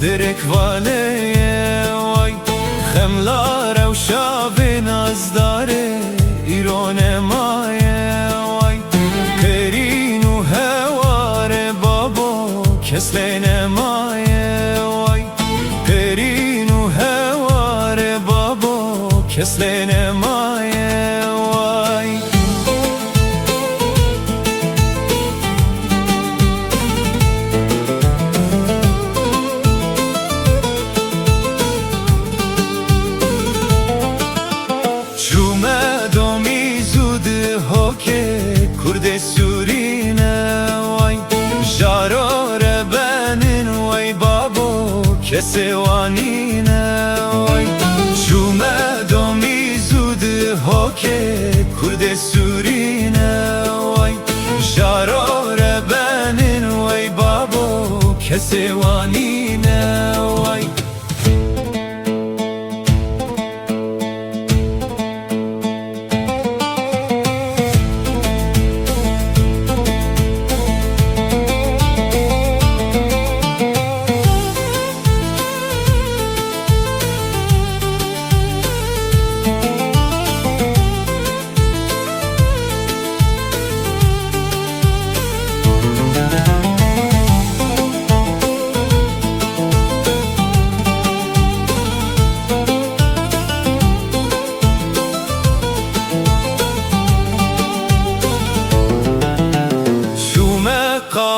درک واله وای خملاره و شاب نازداره ایران مایه وای پرین و هوار بابا کسلین مایه وای پرین و هوار بابا کسلین مایه وای کرد سورینه وای جارار بنین وای بابا کسی وانینه وای جومه دامی زود ها که کرد سورینه وای جارار بنین وای بابا کسی وانینه وای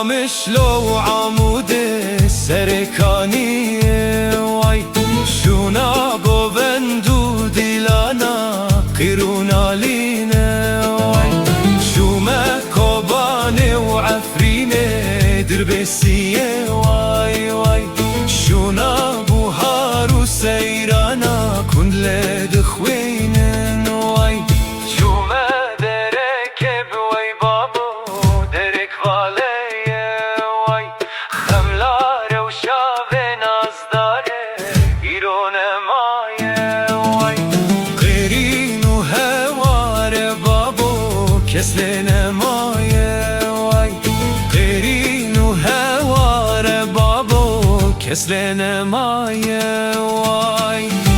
مشلو عمود سرکانی وای شونا گوندو دیلانا قیرونالینه وای شومه کبانه و عفرینه دربسیه وای وای شونا بوهار و سیرانا کندل دخوینن وای شومه درکب وای بابا درک واله کسلین مایه وای قیرین و هوار بابا کسلین مایه وای